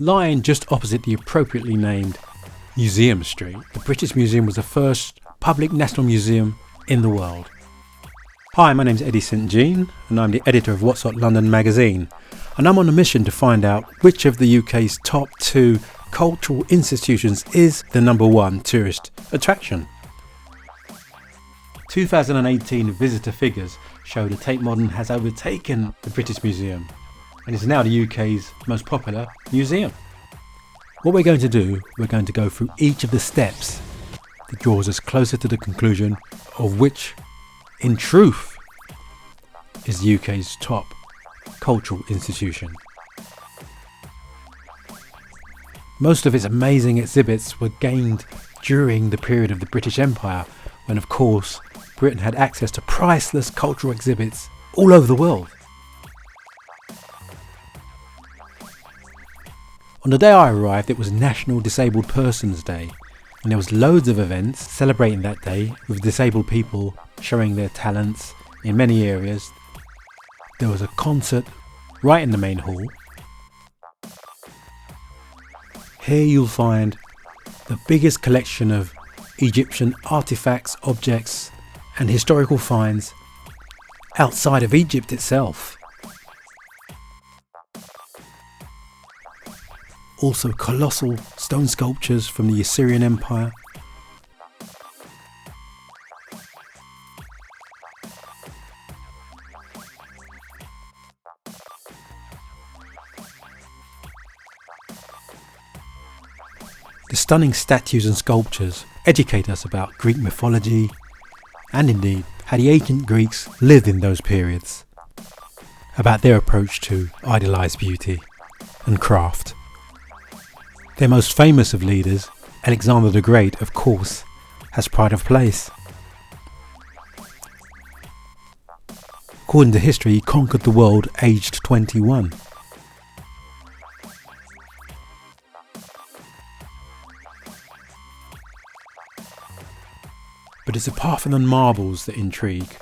Lying just opposite the appropriately named Museum Street, the British Museum was the first public national museum in the world. Hi, my name's Eddie St Jean and I'm the editor of What's Hot London magazine, and I'm on a mission to find out which of the UK's top 2 cultural institutions is the number 1 tourist attraction. 2018 visitor figures show the Tate Modern has overtaken the British Museum and is now the UK's most popular museum. What we're going to do, we're going to go through each of the steps that draws us closer to the conclusion of which, in truth, is the UK's top cultural institution. Most of its amazing exhibits were gained during the period of the British Empire, when of course Britain had access to priceless cultural exhibits all over the world. On the day I arrived, it was National Disabled Persons Day, and there was loads of events celebrating that day with disabled people showing their talents in many areas. There was a concert right in the main hall. Here you'll find the biggest collection of Egyptian artifacts, objects and historical finds outside of Egypt itself. Also colossal stone sculptures from the Assyrian Empire. The stunning statues and sculptures educate us about Greek mythology and indeed how the ancient Greeks lived in those periods, about their approach to idealised beauty and craft. Their most famous of leaders, Alexander the Great, of course, has pride of place. According to history, he conquered the world aged 21. But it's the Parthenon marbles that intrigue.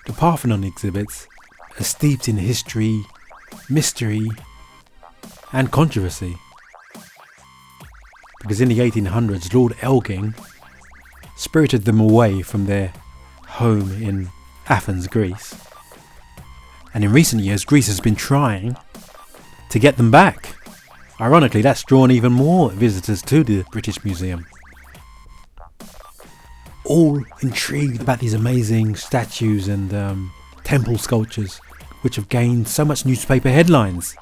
The Parthenon exhibits are steeped in history, mystery and controversy. Because in the 1800s, Lord Elgin spirited them away from their home in Athens, Greece. And in recent years, Greece has been trying to get them back. Ironically, that's drawn even more visitors to the British Museum. All intrigued about these amazing statues and temple sculptures, which have gained so much newspaper headlines.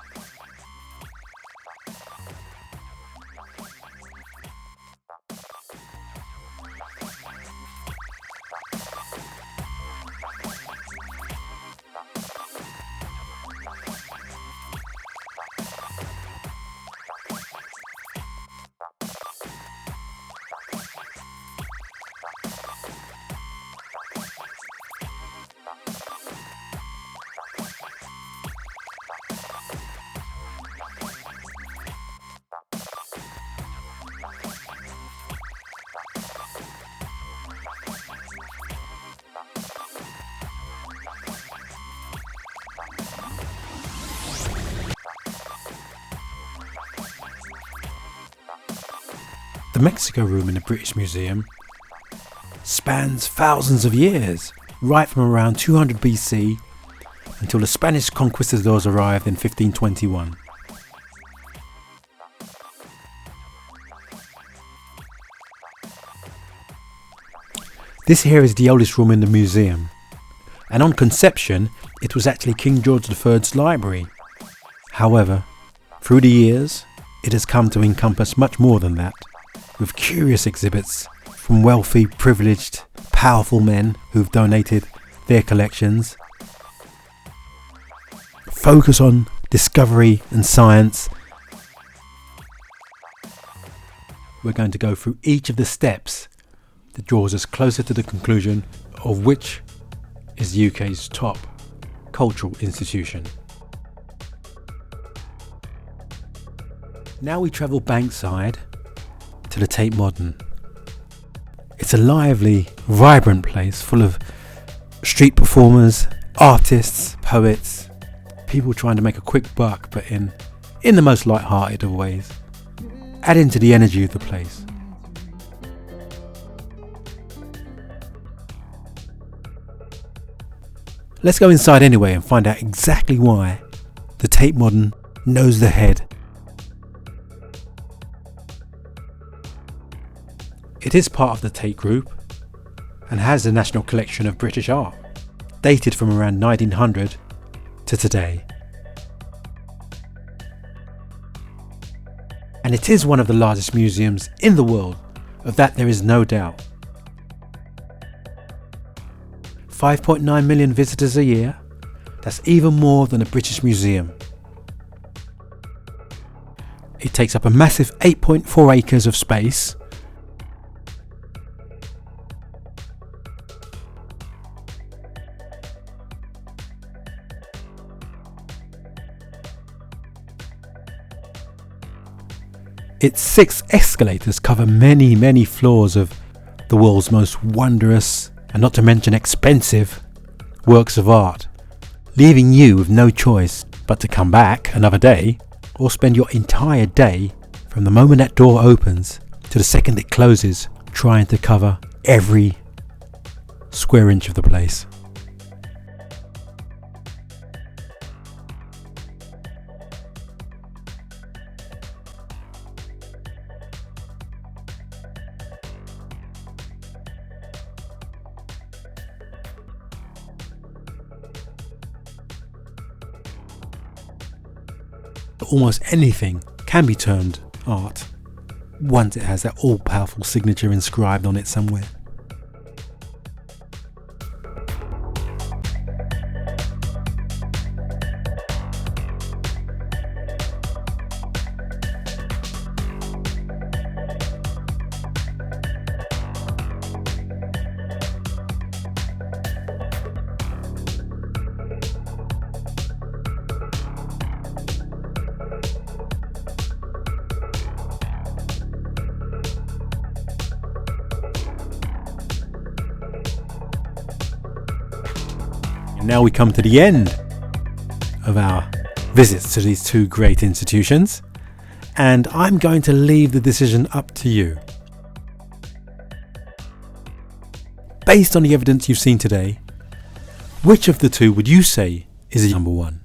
The Mexico Room in the British Museum spans thousands of years, right from around 200 BC until the Spanish conquistadors arrived in 1521. This here is the oldest room in the museum, and on conception it was actually King George III's library. However, through the years it has come to encompass much more than that, with curious exhibits from wealthy, privileged, powerful men who've donated their collections. Focus on discovery and science. We're going to go through each of the steps that draws us closer to the conclusion of which is the UK's top cultural institution. Now we travel bankside to the Tate Modern. It's a lively, vibrant place full of street performers, artists, poets, people trying to make a quick buck but in in the most light-hearted of ways, adding to the energy of the place. Let's go inside anyway and find out exactly why the Tate Modern knows the head. It is part of the Tate Group and has a national collection of British art, dated from around 1900 to today. And it is one of the largest museums in the world, of that there is no doubt. 5.9 million visitors a year, that's even more than a British museum. It takes up a massive 8.4 acres of space. Its 6 escalators cover many floors of the world's most wondrous, and not to mention expensive, works of art, leaving you with no choice but to come back another day, or spend your entire day from the moment that door opens to the second it closes trying to cover every square inch of the place. Almost anything can be termed art once it has that all-powerful signature inscribed on it somewhere. And now we come to the end of our visits to these two great institutions, and I'm going to leave the decision up to you. Based on the evidence you've seen today, which of the two would you say is number one?